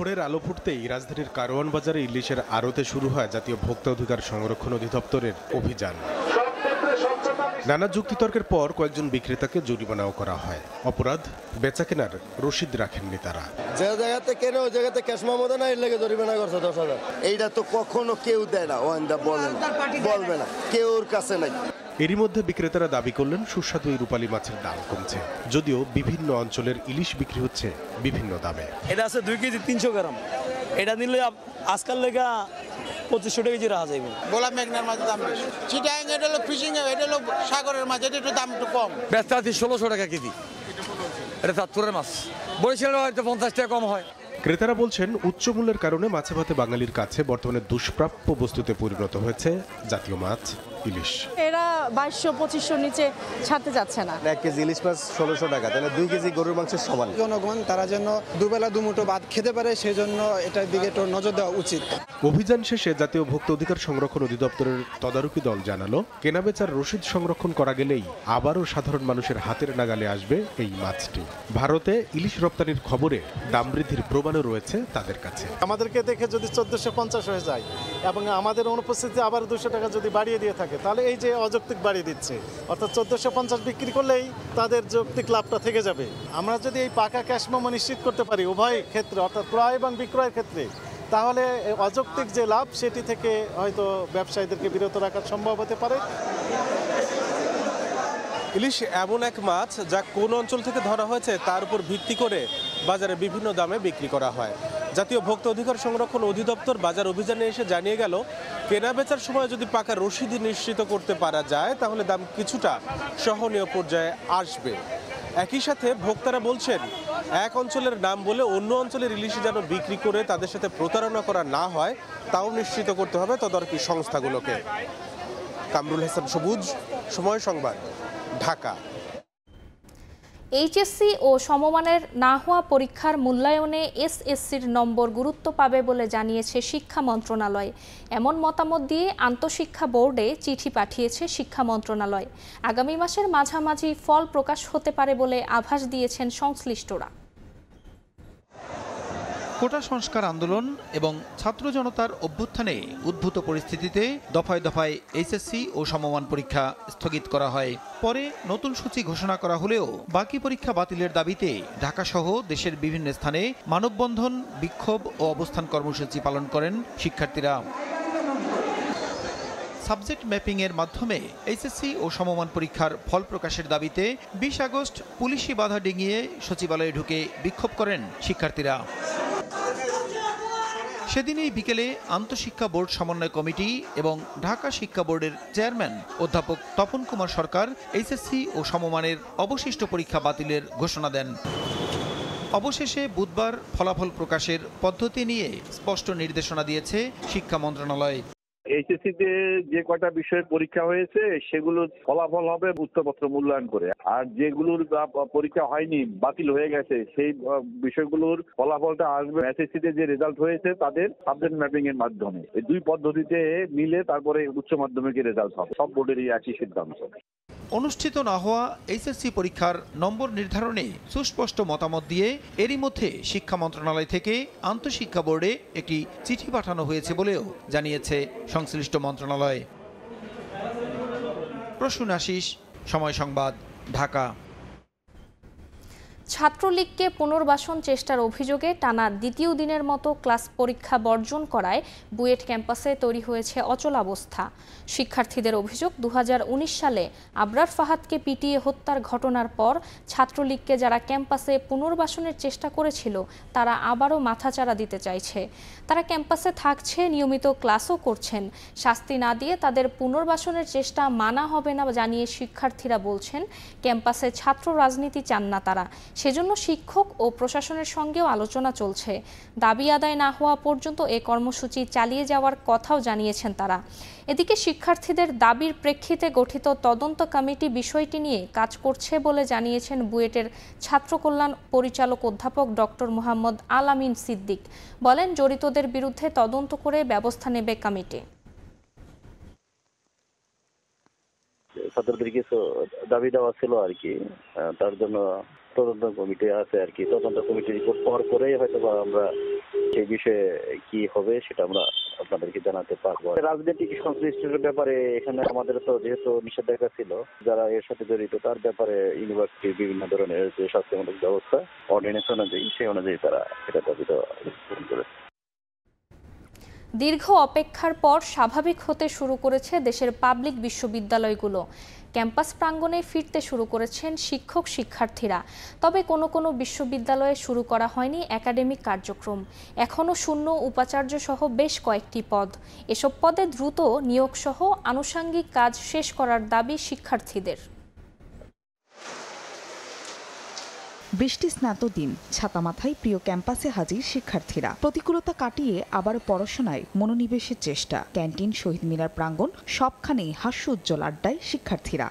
ভোরের আলো ফুটতেই রাজধানীর কারওয়ান বাজারে ইলিশের আড়তে শুরু হয় জাতীয় ভোক্তা অধিকার সংরক্ষণ অধিদপ্তরের অভিযান। নানা যুক্তিতর্কের পর কয়েকজন বিক্রেতাকে জরিমানাও করা হয়। অপরাধ, বেচা কেনার রসিদ রাখেননি তারা। যে জায়গাতে কেনে ওই জায়গাতে ক্যাশ মেমো দেয় না, এর লেগে জরিমানা করছে 10,000। এইটা তো কখনো কেউ দেয় না, বলবে না, কেউর কাছে নাই। এরই মধ্যে বিক্রেতারা দাবি করলেন সুস্বাদু এই রূপালী মাছের দাম কমছে, যদিও বিভিন্ন অঞ্চলের ইলিশ বিক্রি হচ্ছে বিভিন্ন দামে। এটা আছে 2 কেজি 300 গ্রাম, এটা নিলে আজকাল লেগা 2500 টাকা কেজি রাখা যাবে। বলা মেঘনার মাছের দাম বেশি, চিটাং এটা হলো ফিশিং, এটা হলো সাগরের মাছ, এটা একটু দাম একটু কম। বেচতে 1600 টাকা কেজি, এটা চাঁদপুরের মাছ। বরিশালের হয়তো 50 টাকা কম হয়। ক্রেতারা বলছেন উচ্চ মূল্যের কারণে মাছে ভাতে বাঙালির কাছে বর্তমানে দুষ্প্রাপ্য বস্তুতে পরিণত হয়েছে জাতীয় মাছ ইলিশ। এরা 2200-2500 নিচে ছাড়তে যাচ্ছে না। 1 কেজি ইলিশ মাছ 1600 টাকা, তাহলে 2 কেজি গরুর মাংসের সমান। জনগণ তারা যেন দুবেলা দুমুঠো ভাত খেতে পারে, সেজন্য এটার দিকে একটু নজর দেওয়া উচিত। অভিযান শেষে জাতীয় ভোক্তা অধিকার সংরক্ষণ অধিদপ্তরের তদারকি দল জানালো, কেনাবেচার রসিদ সংরক্ষণ করা গেলেই আবারও সাধারণ মানুষের হাতের নাগালে আসবে এই মাছটি। ভারতে ইলিশ রপ্তানির খবরে দাম বৃদ্ধির প্রমাণও রয়েছে তাদের কাছে। আমাদেরকে দেখে যদি 1450 হয়ে যায় এবং আমাদের অনুপস্থিতিতে আবার 200 টাকা যদি বাড়িয়ে দিয়ে থাকে, তাহলে এই যে অযৌক্তিক বাড়িয়ে দিচ্ছে, অর্থাৎ 1450 বিক্রি করলেই তাদের যৌক্তিক লাভটা থেকে যাবে। আমরা যদি এই পাকা ক্যাশ মেমো নিশ্চিত করতে পারি উভয় ক্ষেত্রে, অর্থাৎ ক্রয় এবং বিক্রয়ের ক্ষেত্রে, তাহলে অযৌক্তিক যে লাভ সেটি থেকে হয়তো ব্যবসায়ীদেরকে বিরত রাখা সম্ভব হতে পারে। ইলিশ এমন এক মাছ যা কোন অঞ্চল থেকে ধরা হয়েছে তার উপর ভিত্তি করে বাজারে বিভিন্ন দামে বিক্রি করা হয়। জাতীয় ভোক্তা অধিকার সংরক্ষণ অধিদপ্তর বাজার অভিযানে এসে জানিয়ে গেল, কেনা বেচার সময় যদি পাকা রসিদ নিশ্চিত করতে পারা যায় তাহলে দাম কিছুটা সহনীয় পর্যায়ে আসবে। একই সাথে ভোক্তারা বলছেন, এক অঞ্চলের নাম বলে অন্য অঞ্চলের ইলিশ যেন বিক্রি করে তাদের সাথে প্রতারণা করা না হয়, তাও নিশ্চিত করতে হবে তদারকি সংস্থাগুলোকে। কামরুল হাসান সবুজ, সময় সংবাদ, ঢাকা। এইচএসসি ও সমমানের না হওয়া পরীক্ষার মূল্যায়নে এসএসসির নম্বর গুরুত্ব পাবে বলে জানিয়েছে শিক্ষা মন্ত্রণালয়। এমন মতামত দিয়ে আন্তঃশিক্ষা বোর্ডে চিঠি পাঠিয়েছে শিক্ষা মন্ত্রণালয়। আগামী মাসের মাঝামাঝি ফল প্রকাশ হতে পারে বলে আভাস দিয়েছেন সংশ্লিষ্টরা। কোটা সংস্কার আন্দোলন এবং ছাত্র জনতার অভ্যুত্থানে উদ্ভূত পরিস্থিতিতে দফায় দফায় এইচএসসি ও সমমান পরীক্ষা স্থগিত করা হয়। পরে নতুন সূচি ঘোষণা করা হলেও বাকি পরীক্ষা বাতিলের দাবিতে ঢাকাসহ দেশের বিভিন্ন স্থানে মানববন্ধন, বিক্ষোভ ও অবস্থান কর্মসূচি পালন করেন শিক্ষার্থীরা। সাবজেক্ট ম্যাপিং এর মাধ্যমে এইচএসসি ও সমমান পরীক্ষার ফল প্রকাশের দাবিতে 20 আগস্ট পুলিশি বাধা ডিঙিয়ে সচিবালয়ে ঢুকে বিক্ষোভ করেন শিক্ষার্থীরা। সেদিনই বিকেলে আন্তঃশিক্ষা বোর্ড সমন্বয় কমিটি এবং ঢাকা শিক্ষা বোর্ডের চেয়ারম্যান অধ্যাপক তপন কুমার সরকার এইচএসসি ও সমমানের অবশিষ্ট পরীক্ষা বাতিলের ঘোষণা দেন। অবশেষে বুধবার ফলাফল প্রকাশের পদ্ধতি নিয়ে স্পষ্ট নির্দেশনা দিয়েছে শিক্ষা মন্ত্রণালয়। এইচএসসিতে যে কয়টা বিষয়ের পরীক্ষা হয়েছে সেগুলোর ফলাফল হবে উত্তরপত্র মূল্যায়ন করে, আর যেগুলোর পরীক্ষা হয়নি, বাতিল হয়ে গেছে, সেই বিষয়গুলোর ফলাফলটা আসবে এসএসসিতে যে রেজাল্ট হয়েছে তাদের সাবজেক্ট ম্যাপিং এর মাধ্যমে। এই দুই পদ্ধতিতে মিলে তারপরে উচ্চ মাধ্যমিকের রেজাল্ট হবে। সব বোর্ডেরই একই সিদ্ধান্ত। অনুষ্ঠিত না হওয়া এইচএসসি পরীক্ষার নম্বর নির্ধারণে সুস্পষ্ট মতামত দিয়ে এরই মধ্যে শিক্ষা মন্ত্রণালয় থেকে আন্তঃশিক্ষা বোর্ডে একটি চিঠি পাঠানো হয়েছে বলেও জানিয়েছে সংশ্লিষ্ট মন্ত্রণালয়। প্রসূন আশিস, সময় সংবাদ, ঢাকা। ছাত্রলীগকে পুনর্বাসন চেষ্টার অভিযোগে টানা দ্বিতীয় দিনের মতো ক্লাস পরীক্ষা বর্জন করায় বুয়েট ক্যাম্পাসে তৈরি হয়েছে অচলাবস্থা। শিক্ষার্থীদের অভিযোগ 2019 সালে আবরার ফাহাদকে পিটিয়ে হত্যার ঘটনার পর ছাত্রলীগকে যারা ক্যাম্পাসে পুনর্বাসনের চেষ্টা করেছিল তারা আবারও মাথাচাড়া দিতে চাইছে। তারা ক্যাম্পাসে থাকছে, নিয়মিত ক্লাসও করছেন। শাস্তি না দিয়ে তাদের পুনর্বাসনের চেষ্টা মানা হবে না জানিয়ে শিক্ষার্থীরা বলছেন ক্যাম্পাসে ছাত্র রাজনীতি চান না তারা। সেজন্য শিক্ষক ও প্রশাসনের সঙ্গেও আলোচনা চলছে। দাবি আদায় না হওয়া পর্যন্ত এ কর্মসূচি চালিয়ে যাওয়ার কথাও জানিয়েছেন তারা। এদিকে শিক্ষার্থীদের দাবির প্রেক্ষিতে গঠিত তদন্ত কমিটি বিষয়টি নিয়ে কাজ করছে বলে জানিয়েছেন বুয়েটের ছাত্র কল্যাণ পরিচালক অধ্যাপক ডক্টর মোহাম্মদ আল আমিন সিদ্দিক। বলেন, জড়িতদের বিরুদ্ধে তদন্ত করে ব্যবস্থা নেবে কমিটি। ছাত্রদের কিছু দাবি দেওয়া ছিল আর কি, তার জন্য তদন্ত কমিটি আছে আর কি। তদন্ত কমিটি রিপোর্ট পাওয়ার পরেই হয়তো আমরা সেই বিষয়ে কি হবে সেটা আমরা আপনাদেরকে জানাতে পারবো। রাজনৈতিক সংশ্লিষ্টের ব্যাপারে এখানে আমাদের তো যেহেতু নিষেধাজ্ঞা ছিল, যারা এর সাথে জড়িত তার ব্যাপারে ইউনিভার্সিটির বিভিন্ন ধরনের যে শাস্তিমূলক ব্যবস্থা অর্ডিন্যান্স অনুযায়ী সেই অনুযায়ী তারা এটা দাবি দেওয়া করেছে। দীর্ঘ অপেক্ষার পর স্বাভাবিক হতে শুরু করেছে দেশের পাবলিক বিশ্ববিদ্যালয়গুলো। ক্যাম্পাস প্রাঙ্গণে ফিরতে শুরু করেছেন শিক্ষক শিক্ষার্থীরা। তবে কোনো বিশ্ববিদ্যালয়ে শুরু করা হয়নি একাডেমিক কার্যক্রম। এখনও শূন্য উপাচার্য সহ বেশ কয়েকটি পদ। এসব পদে দ্রুত নিয়োগ সহ আনুষঙ্গিক কাজ শেষ করার দাবি শিক্ষার্থীদের। বৃষ্টি স্নাত দিন, ছাতা মাথায় প্রিয় ক্যাম্পাসে হাজির শিক্ষার্থীরা। প্রতিকূলতা কাটিয়ে আবার পড়াশোনায় মনোনিবেশের চেষ্টা। ক্যান্টিন, শহীদ মিনার প্রাঙ্গণ সবখানেই হাস্য উজ্জ্বল আড্ডায় শিক্ষার্থীরা।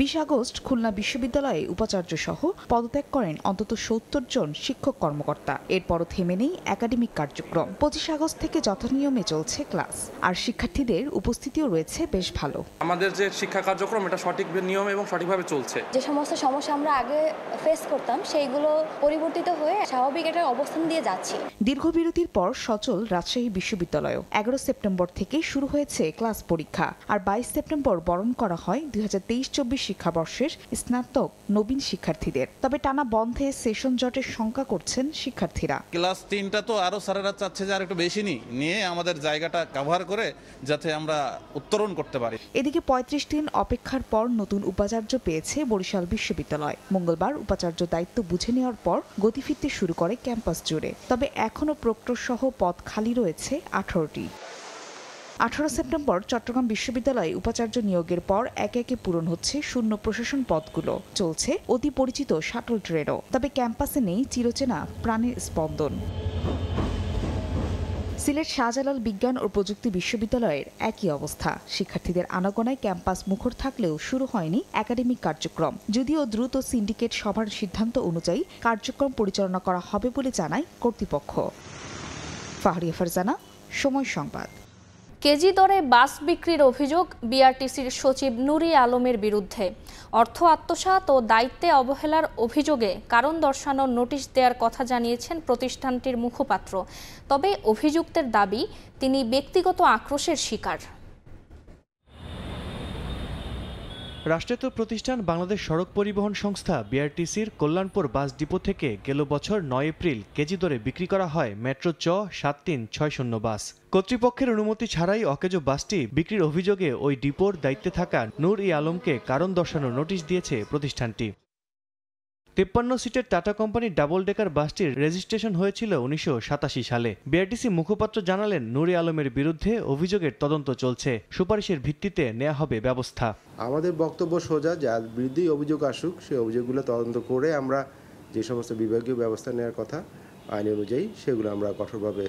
20 আগস্ট খুলনা বিশ্ববিদ্যালয়ে উপাচার্য সহ পদত্যাগ করেন অন্তত 70 জন শিক্ষক কর্মকর্তা। এরপরও থেমে নেই একাডেমিক কার্যক্রম। 25 আগস্ট থেকে যথানিয়মে চলছে ক্লাস, আর শিক্ষার্থীদের উপস্থিতিও রয়েছে বেশ ভালো। আমাদের যে শিক্ষা কার্যক্রম এটা সঠিক নিয়ম এবং সঠিকভাবে চলছে। যে সমস্ত সমস্যা আমরা আগে ফেস করতাম সেইগুলো পরিবর্তিত হয়ে স্বাভাবিক একটা অবস্থান দিয়ে যাচ্ছি। দীর্ঘ বিরতির পর সচল রাজশাহী বিশ্ববিদ্যালয়ও 11 সেপ্টেম্বর থেকে শুরু হয়েছে ক্লাস পরীক্ষা, আর 22 সেপ্টেম্বর বরণ করা হয় 2023-24 শিক্ষাবর্ষের স্নাতক নবীন শিক্ষার্থীদের। তবে টানা বন্ধে সেশন জটের শঙ্কা করছেন শিক্ষার্থীরা। ক্লাস 3টা তো আরো স্যারেরা চাচ্ছে যে আর একটু বেশি নিয়ে আমাদের জায়গাটা কভার করে যাতে আমরা উত্তরণ করতে পারি। এদিকে 35 দিন অপেক্ষার পর নতুন উপাচার্য পেয়েছে বরিশাল বিশ্ববিদ্যালয়। মঙ্গলবার উপাচার্য দায়িত্ব বুঝে নেওয়ার পর গতি ফিরতে শুরু করে ক্যাম্পাস জুড়ে। তবে এখনও প্রক্টর সহ পদ খালি রয়েছে 18টি। 18 সেপ্টেম্বর চট্টগ্রাম বিশ্ববিদ্যালয়ে উপাচার্য নিয়োগের পর একে একে পূরণ হচ্ছে শূন্য প্রশাসন পদগুলো। চলছে অতি পরিচিত শাটল ট্রেনও। তবে ক্যাম্পাসে নেই চিরচেনা প্রাণের স্পন্দন। সিলেট শাহজালাল বিজ্ঞান ও প্রযুক্তি বিশ্ববিদ্যালয়ের একই অবস্থা। শিক্ষার্থীদের আনাগোনায় ক্যাম্পাস মুখর থাকলেও শুরু হয়নি একাডেমিক কার্যক্রম। যদিও দ্রুত সিন্ডিকেট সভার সিদ্ধান্ত অনুযায়ী কার্যক্রম পরিচালনা করা হবে বলে জানায় কর্তৃপক্ষ। ফাহরিয়া ফারজানা, সময় সংবাদ। কেজি দরে বাস বিক্রির অভিযোগ বিআরটিসির সচিব নুরি আলমের বিরুদ্ধে। অর্থ আত্মসাৎ ও দায়িত্বে অবহেলার অভিযোগে কারণ দর্শানোর নোটিশ দেওয়ার কথা জানিয়েছেন প্রতিষ্ঠানটির মুখপাত্র। তবে অভিযুক্তের দাবি তিনি ব্যক্তিগত আক্রোশের শিকার। রাষ্ট্রায়ত্ত প্রতিষ্ঠান বাংলাদেশ সড়ক পরিবহন সংস্থা বিআরটিসির কল্যাণপুর বাস ডিপো থেকে গেল বছর 9 এপ্রিল কেজি দরে বিক্রি করা হয় মেট্রো চ 7360 বাস। কর্তৃপক্ষের অনুমতি ছাড়াই অকেজো বাসটি বিক্রির অভিযোগে ওই ডিপোর দায়িত্বে থাকা নূর ই আলমকে কারণ দর্শানোর নোটিশ দিয়েছে প্রতিষ্ঠানটি। 53 সিটের টাটা কোম্পানির ডাবল ডেকার বাসটির রেজিস্ট্রেশন হয়েছিল 1987 সালে। বিআরটিসি মুখপাত্র জানালেন, নুরি আলমের বিরুদ্ধে অভিযোগের তদন্ত চলছে, সুপারিশের ভিত্তিতে নেওয়া হবে ব্যবস্থা। আমাদের বক্তব্য সোজা, যার বিরুদ্ধেই অভিযোগ আসুক সেই অভিযোগগুলো তদন্ত করে আমরা যে সমস্ত বিভাগীয় ব্যবস্থা নেওয়ার কথা আইন অনুযায়ী সেগুলো আমরা কঠোরভাবে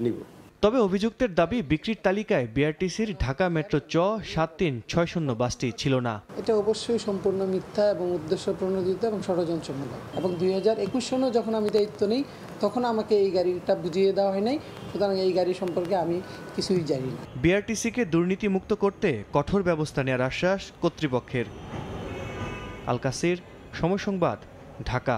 নিব। তবে অভিযুক্তের দাবি বিক্রির তালিকায় বিআরটিসির ঢাকা মেট্রো চ 7360 বাসটি ছিল না। এটা অবশ্যই সম্পূর্ণ মিথ্যা এবং উদ্দেশ্য প্রণোদিত এবং ষড়যন্ত্রমূলক। এবং 2021 সনে যখন আমি দায়িত্ব নিই তখন আমাকে এই গাড়িটা বুঝিয়ে দেওয়া হয় নাই, সুতরাং এই গাড়ি সম্পর্কে আমি কিছুই জানি না। বিআরটিসিকে দুর্নীতিমুক্ত করতে কঠোর ব্যবস্থা নেওয়ার আশ্বাস কর্তৃপক্ষের। আল কাসির, সময় সংবাদ, ঢাকা।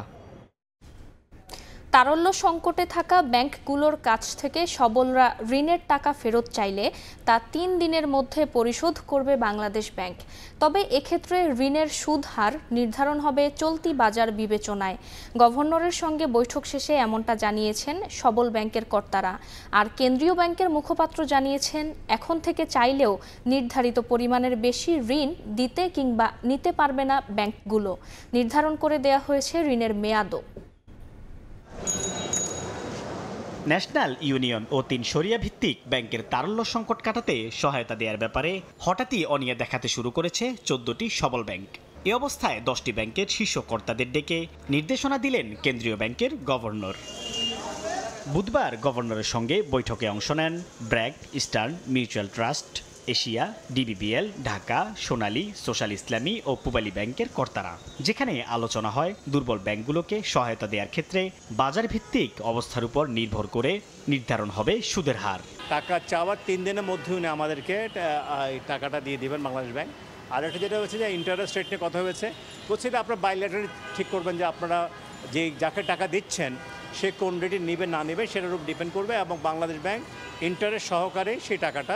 তারল্য সংকটে থাকা ব্যাংকগুলোর কাছ থেকে সবলরা ঋণের টাকা ফেরত চাইলে তা 3 দিনের মধ্যে পরিশোধ করবে বাংলাদেশ ব্যাংক। তবে এক্ষেত্রে ঋণের সুদ হার নির্ধারণ হবে চলতি বাজার বিবেচনায়। গভর্নরের সঙ্গে বৈঠক শেষে এমনটা জানিয়েছেন সবল ব্যাংকের কর্তারা। আর কেন্দ্রীয় ব্যাংকের মুখপাত্র জানিয়েছেন, এখন থেকে চাইলেও নির্ধারিত পরিমাণের বেশি ঋণ দিতে কিংবা নিতে পারবে না ব্যাংকগুলো। নির্ধারণ করে দেয়া হয়েছে ঋণের মেয়াদও। ন্যাশনাল ইউনিয়ন ও 3 শরিয়া ভিত্তিক ব্যাংকের তারল্য সংকট কাটাতে সহায়তা দেওয়ার ব্যাপারে হঠাৎই অনীহা দেখাতে শুরু করেছে 14টি সবল ব্যাংক। এ অবস্থায় 10টি ব্যাংকের শীর্ষ কর্তাদের ডেকে নির্দেশনা দিলেন কেন্দ্রীয় ব্যাংকের গভর্নর। বুধবার গভর্নরের সঙ্গে বৈঠকে অংশ নেন BRAC, eastern mutual trust, Asia, DBBL, Dhaka, Sonali, social Islami ও পূবালী ব্যাংকের কর্তারা, যেখানে আলোচনা হয় দুর্বল ব্যাংকগুলোকে সহায়তা দেওয়ার ক্ষেত্রে বাজার ভিত্তিক অবস্থার উপর নির্ভর করে নির্ধারণ হবে সুদের হার। টাকা চাওয়ার 3 দিনের মধ্যে উনি আমাদেরকে টাকাটা দিয়ে দিবেন বাংলাদেশ ব্যাংক। আর একটা যেটা হচ্ছে যে ইন্টারেস্ট রেট নিয়ে কথা হয়েছে, বলছি যে আপনারা বাইলেটারি ঠিক করবেন যে আপনারা যে যাকে টাকা দিচ্ছেন সে কোন রেটে নেবে না নেবে সেটার উপর ডিপেন্ড করবে, এবং বাংলাদেশ ব্যাংক ইন্টারেস্ট সহকারে সেই টাকাটা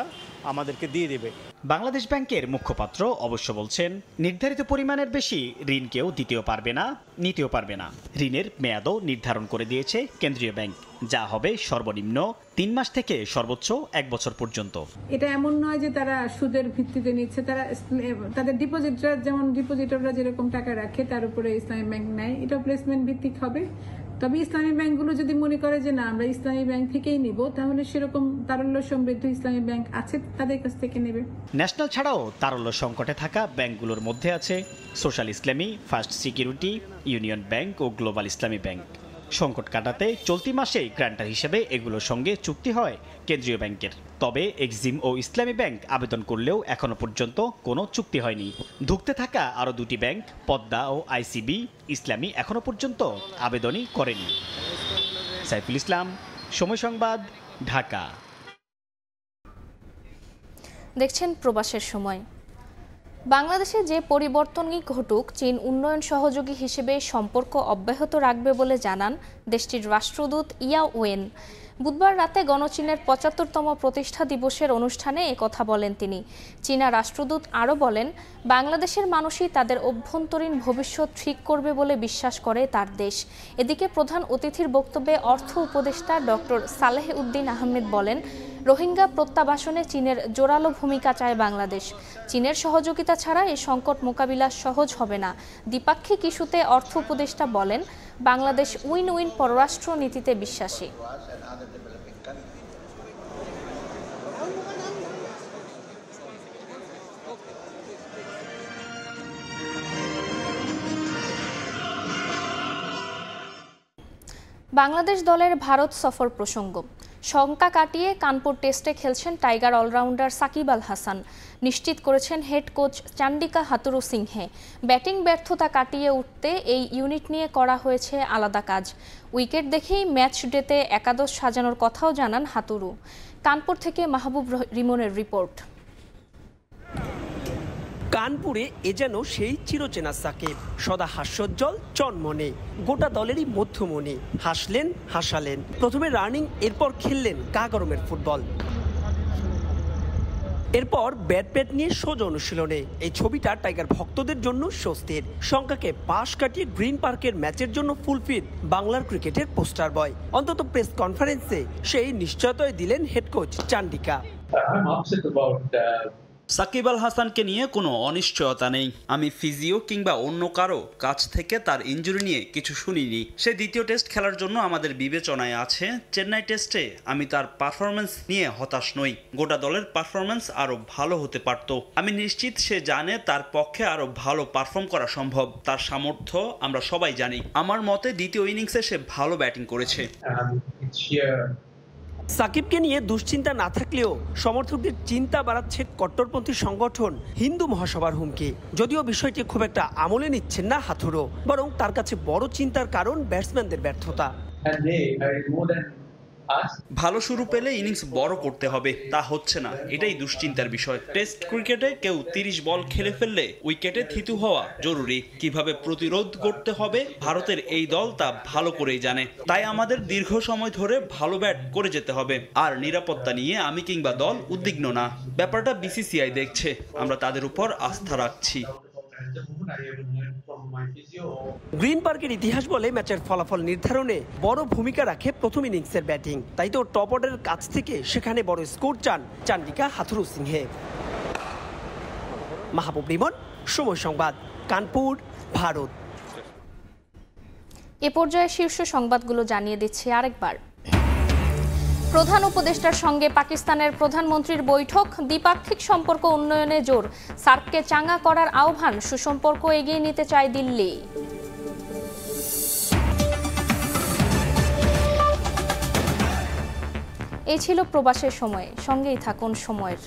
আমাদেরকে দিয়ে দেবে। বাংলাদেশ ব্যাংকের মুখপাত্র অবশ্য বলছেন, নির্ধারিত পরিমাণের বেশি ঋণ কেউ দিতেও পারবে না, নিতেও পারবে না। ঋণের মেয়াদও নির্ধারণ করে দিয়েছে কেন্দ্রীয় ব্যাংক, যা হবে সর্বনিম্ন 3 মাস থেকে সর্বোচ্চ 1 বছর পর্যন্ত। এটা এমন নয় যে তারা সুদের ভিত্তিতে নিচ্ছে, তারা তাদের ডিপোজিটরা যেমন ডিপোজিটররা যেরকম টাকা রাখে তার উপরে ইসলামী ব্যাংক নেয়, এটা প্লেসমেন্ট ভিত্তিক হবে। তবে ইসলামী ব্যাংকগুলো যদি মনে করে যে না আমরা ইসলামী ব্যাংক থেকেই নিব, তাহলে সেরকম তারল্য সমৃদ্ধ ইসলামী ব্যাংক আছে তাদের কাছ থেকে নেবে। ন্যাশনাল ছাড়াও তারল্য সংকটে থাকা ব্যাংকগুলোর মধ্যে আছে সোশ্যাল ইসলামী, ফার্স্ট সিকিউরিটি, ইউনিয়ন ব্যাংক ও গ্লোবাল ইসলামী ব্যাংক। সংকট কাটাতে চলতি মাসে গ্রান্টার হিসেবে এগুলোর সঙ্গে চুক্তি হয় কেন্দ্রীয় ব্যাংকের। তবে এক্সিম ও ইসলামী ব্যাংক আবেদন করলেও এখনো পর্যন্ত কোনো চুক্তি হয়নি। ধুঁকতে থাকা আরও 2টি ব্যাংক পদ্মা ও আইসিবি ইসলামী এখনো পর্যন্ত আবেদনই করেনি। সাইফুল ইসলাম, সময় সংবাদ, ঢাকা। দেখছেন প্রবাসের সময়। বাংলাদেশে যে পরিবর্তনই ঘটুক, চীন উন্নয়ন সহযোগী হিসেবে সম্পর্ক অব্যাহত রাখবে বলে জানান দেশটির রাষ্ট্রদূত ইয়াও ওয়েন। বুধবার রাতে গণচীনের 75তম প্রতিষ্ঠা দিবসের অনুষ্ঠানে একথা বলেন তিনি। চীনা রাষ্ট্রদূত আরও বলেন, বাংলাদেশের মানুষই তাদের অভ্যন্তরীণ ভবিষ্যৎ ঠিক করবে বলে বিশ্বাস করে তার দেশ। এদিকে প্রধান অতিথির বক্তব্যে অর্থ উপদেষ্টা ডক্টর সালেহ উদ্দিন আহমেদ বলেন, রোহিঙ্গা প্রত্যাবাসনে চীনের জোরালো ভূমিকা চায় বাংলাদেশ। চীনের সহযোগিতা ছাড়া এই সংকট মোকাবিলা সহজ হবে না। দ্বিপাক্ষিক ইস্যুতে অর্থ উপদেষ্টা বলেন, বাংলাদেশ উইন উইন পররাষ্ট্র নীতিতে বিশ্বাসী। বাংলাদেশ দলের ভারত সফর প্রসঙ্গ। শঙ্কা কাটিয়ে কানপুর টেস্টে খেলছেন টাইগার অলরাউন্ডার সাকিব আল হাসান, নিশ্চিত করেছেন head coach Chandika Hathurusingha. Batting ব্যর্থতা কাটিয়ে উঠতে এই ইউনিট নিয়ে করা হয়েছে আলাদা কাজ। উইকেট দেখেই ম্যাচ ডেতে একাদশ সাজানোর কথাও জানান হাতুরু। কানপুর থেকে মাহবুব রিমনের রিপোর্ট। কানপুরে এ যেন সেই চিরচেনা সাকিব, সদা হাস্যোজ্জ্বল চনমনে, গোটা দলেরই মধ্যমণি। হাসলেন, হাসালেন, প্রথমে রানিং, এরপর খেললেন গা গরমের ফুটবল। এরপর ব্যাট নিয়ে সোজা অনুশীলনে। এই ছবিটা টাইগার ভক্তদের জন্য স্বস্তির। শঙ্কাকে পাশ কাটিয়ে গ্রিন পার্কের ম্যাচের জন্য ফুলফিট বাংলার ক্রিকেটের পোস্টার বয়। অন্তত প্রেস কনফারেন্সে সেই নিশ্চয়তাই দিলেন হেড কোচ চান্ডিকা। সাকিব আল হাসানকে নিয়ে কোনো অনিশ্চয়তা নেই। আমি ফিজিও কিংবা অন্য কারো কাছ থেকে তার ইনজুরি নিয়ে কিছু শুনিনি। সে দ্বিতীয় টেস্ট খেলার জন্য আমাদের বিবেচনায় আছে। চেন্নাই টেস্টে আমি তার পারফরমেন্স নিয়ে হতাশ নই। গোটা দলের পারফরমেন্স আরও ভালো হতে পারত। আমি নিশ্চিত সে জানে তার পক্ষে আরও ভালো পারফর্ম করা সম্ভব। তার সামর্থ্য আমরা সবাই জানি। আমার মতে দ্বিতীয় ইনিংসে সে ভালো ব্যাটিং করেছে। সাকিবকে নিয়ে দুশ্চিন্তা না থাকলেও সমর্থকদের চিন্তা বাড়াচ্ছে কট্টরপন্থী সংগঠন হিন্দু মহাসভার হুমকি। যদিও বিষয়টি খুব একটা আমলে নিচ্ছেন না হাথুরো, বরং তার কাছে বড় চিন্তার কারণ ব্যাটসম্যানদের ব্যর্থতা। ভালো শুরু পেলে ইনিংস বড় করতে হবে, তা হচ্ছে না, এটাই দুশ্চিন্তার বিষয়। টেস্ট ক্রিকেটে কেউ 30 বল খেলে ফেললে উইকেটে থিতু হওয়া জরুরি। কিভাবে প্রতিরোধ করতে হবে ভারতের এই দল তা ভালো করেই জানে। তাই আমাদের দীর্ঘ সময় ধরে ভালো ব্যাট করে যেতে হবে। আর নিরাপত্তা নিয়ে আমি কিংবা দল উদ্বিগ্ন না। ব্যাপারটা বিসিসিআই দেখছে, আমরা তাদের উপর আস্থা রাখছি। গ্রিন পার্কের ইতিহাস বলে ম্যাচের ফলাফল নির্ধারণে বড় ভূমিকা রাখে প্রথম ইনিংসের ব্যাটিং। তাই তো টপ অর্ডারের কাছ থেকে সেখানে বড় স্কোর চান চান্ডিকা হাথুরু সিংহে। মাহবুব রিমন, সময় সংবাদ, কানপুর, ভারত। এ পর্যায়ে শীর্ষ সংবাদগুলো জানিয়ে দিচ্ছি আরেকবার। প্রধান উপদেষ্টার সঙ্গে পাকিস্তানের প্রধানমন্ত্রীর বৈঠক, দ্বিপাক্ষিক সম্পর্ক উন্নয়নে জোর, সার্ককে চাঙ্গা করার আহ্বান, সুসম্পর্ক এগিয়ে নিতে চায় দিল্লি। এই ছিল প্রবাসের সময়, সঙ্গেই থাকুন সময়ের।